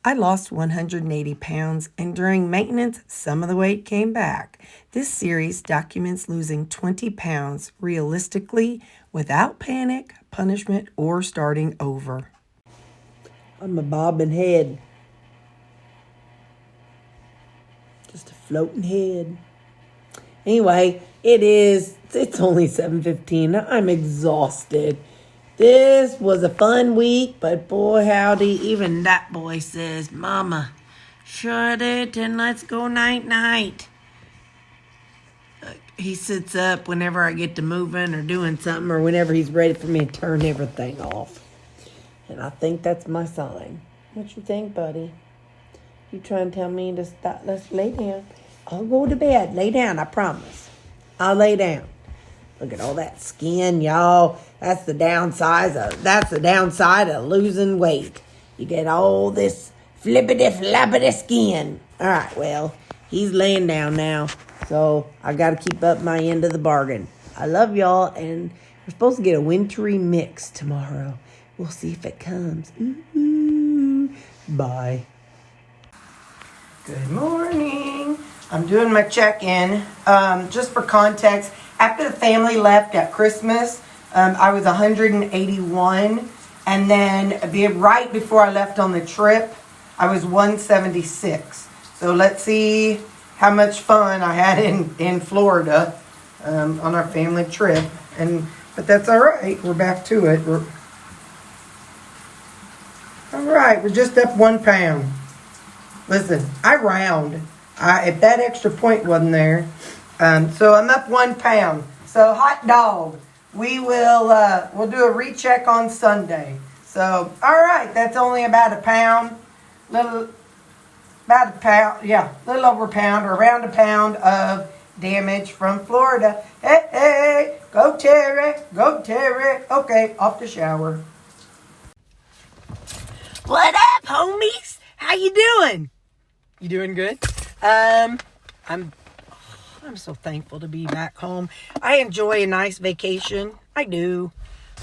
I lost 180 pounds, and during maintenance, some of the weight came back. This series documents losing 20 pounds realistically without panic, punishment, or starting over. I'm a bobbing head. Just a floating head. Anyway, it's only 7:15. I'm exhausted. This was a fun week, but boy howdy, even that boy says, Mama, shut it and let's go night-night. He sits up whenever I get to moving or doing something, or whenever he's ready for me to turn everything off. And I think that's my sign. What you think, buddy? You trying to tell me to stop? Let's lay down. I'll go to bed. Lay down, I promise. I'll lay down. Look at all that skin, y'all. That's the downside of losing weight. You get all this flippity-flappity skin. All right, well, he's laying down now, so I got to keep up my end of the bargain. I love y'all, and we're supposed to get a wintry mix tomorrow. We'll see if it comes. Ooh. Bye. Good morning. I'm doing my check-in. Just for context, after the family left at Christmas, I was 181. And then right before I left on the trip, I was 176. So let's see how much fun I had in Florida on our family trip. But that's all right. We're back to it. All right. We're just up 1 pound. Listen, I round. If that extra point wasn't there. So I'm up 1 pound. So hot dog. We'll do a recheck on Sunday. So, all right, that's only about a pound. Little over a pound, or around a pound of damage from Florida. Hey, go Terri, go Terri. Okay, off the shower. What up, homies? How you doing? You doing good? I'm so thankful to be back home. I enjoy a nice vacation. I do,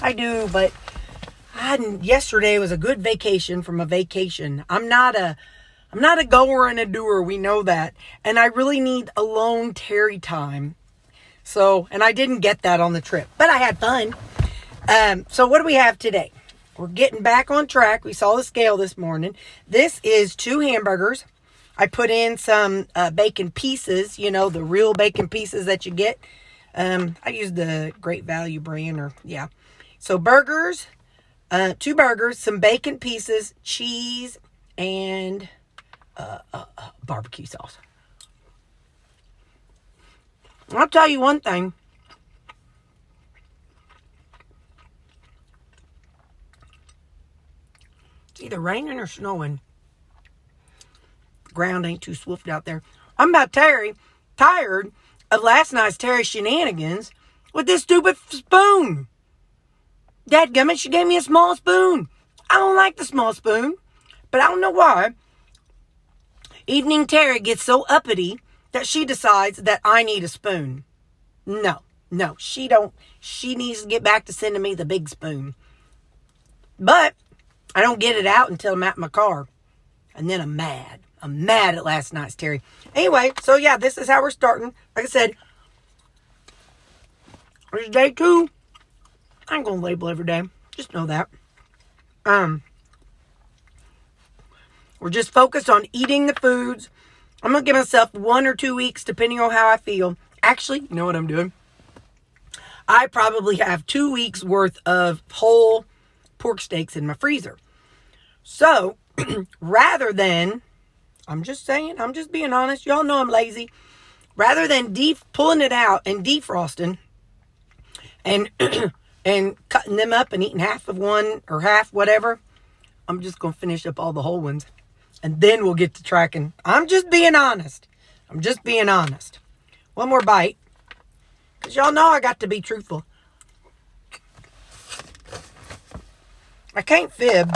but yesterday was a good vacation from a vacation. I'm not a goer and a doer. We know that. And I really need alone Terri time. So, and I didn't get that on the trip, but I had fun. So what do we have today? We're getting back on track. We saw the scale this morning. This is 2 hamburgers. I put in some bacon pieces, the real bacon pieces that you get. I use the Great Value brand, So burgers, 2 burgers, some bacon pieces, cheese, and barbecue sauce. I'll tell you one thing. It's either raining or snowing. Ground ain't too swift out there. I'm about tired of last night's Terri shenanigans with this stupid spoon. Dadgummit, she gave me a small spoon. I don't like the small spoon, but I don't know why. Evening Terri gets so uppity that she decides that I need a spoon. No, she don't. She needs to get back to sending me the big spoon. But I don't get it out until I'm at my car. And then I'm mad. I'm mad at last night's Terri. Anyway, so yeah, this is how we're starting. Like I said, there's day 2. I ain't going to label every day. Just know that. We're just focused on eating the foods. I'm going to give myself 1 or 2 weeks, depending on how I feel. Actually, you know what I'm doing? I probably have 2 weeks worth of whole pork steaks in my freezer. So, rather than, I'm just being honest. Y'all know I'm lazy. Rather than pulling it out and defrosting and and cutting them up and eating half of one or half whatever, I'm just going to finish up all the whole ones. And then we'll get to tracking. I'm just being honest. One more bite. Because y'all know I got to be truthful. I can't fib.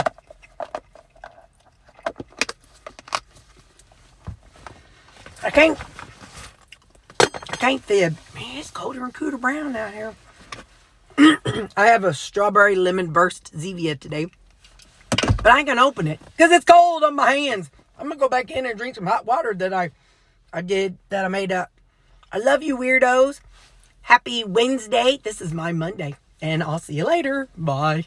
I can't fib. Man, it's colder and cooler brown out here. I have a strawberry lemon burst Zevia today. But I ain't gonna open it because it's cold on my hands. I'm gonna go back in and drink some hot water that I made up. I love you, weirdos. Happy Wednesday. This is my Monday. And I'll see you later. Bye.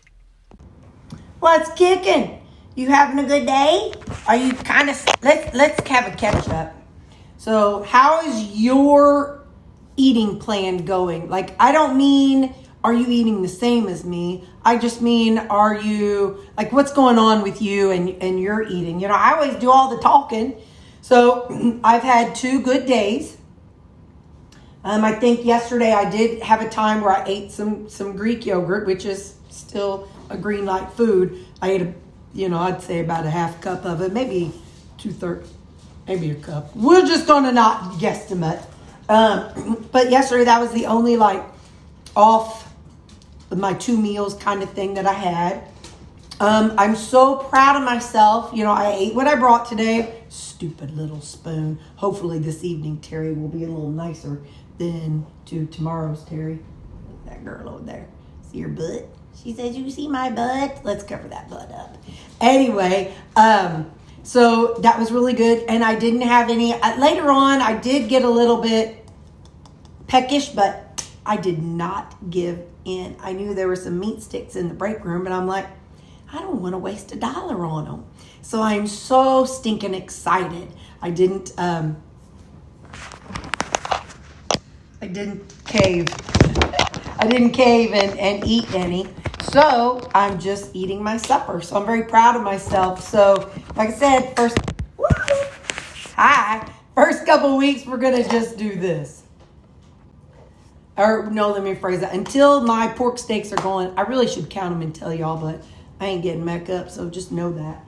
What's kicking? You having a good day? Are you kind of... Let's have a catch up. So how is your eating plan going? Like, I don't mean, are you eating the same as me? I just mean, are you... Like, what's going on with you and your eating? You know, I always do all the talking. So I've had 2 good days. I think yesterday I did have a time where I ate some Greek yogurt, which is still a green light food. I ate I'd say about a half cup of it, maybe 2/3, maybe a cup. We're just gonna not guesstimate. But yesterday that was the only off my 2 meals kind of thing that I had. I'm so proud of myself. I ate what I brought today. Stupid little spoon. Hopefully this evening Terri will be a little nicer than to tomorrow's Terri. That girl over there. See her butt? She says, you see my butt? Let's cover that butt up. Anyway, so that was really good. And I didn't have any. Later on, I did get a little bit peckish, but I did not give in. I knew there were some meat sticks in the break room, but I'm like, I don't want to waste $1 on them. So I'm so stinking excited. I didn't cave. I didn't cave and eat any. So I'm just eating my supper. So I'm very proud of myself. So like I said, first couple weeks, we're going to just do this. Or no, let me rephrase that. Until my pork steaks are going, I really should count them and tell y'all, but I ain't getting back up. So just know that.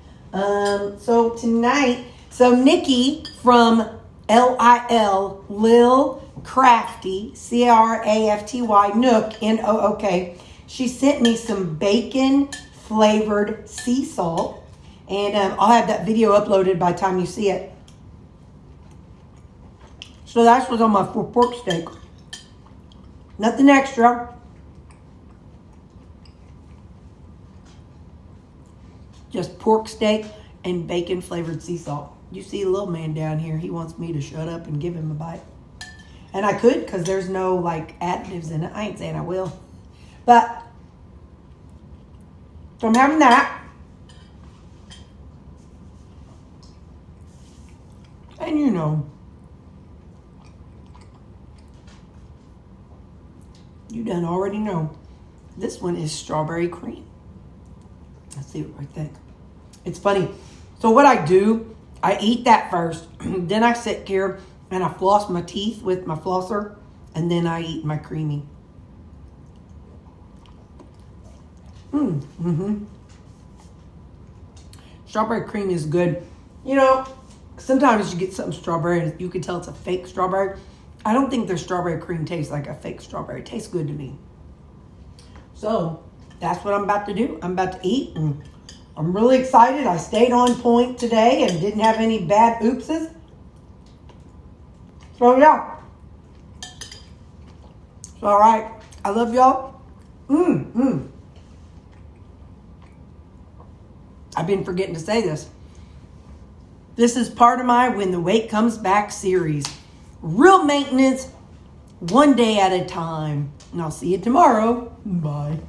So tonight, Nikki from LIL, Lil Crafty, Crafty, Nook, Nook. She sent me some bacon flavored sea salt, and I'll have that video uploaded by the time you see it. So that's what's on my pork steak. Nothing extra. Just pork steak and bacon flavored sea salt. You see a little man down here. He wants me to shut up and give him a bite. And I could because there's no additives in it. I ain't saying I will. But, so I'm having that. And you done already know. This one is strawberry cream. Let's see what I think. It's funny. So what I do, I eat that first. Then I sit here and I floss my teeth with my flosser. And then I eat my creamy. Strawberry cream is good. Sometimes you get something strawberry and you can tell it's a fake strawberry. I don't think their strawberry cream tastes like a fake strawberry. It tastes good to me. So that's what I'm about to do. I'm about to eat and I'm really excited. I stayed on point today and didn't have any bad oopses. So yeah. It's all right. I love y'all. I've been forgetting to say this. This is part of my When the Weight Comes Back series. Real maintenance, one day at a time. And I'll see you tomorrow. Bye.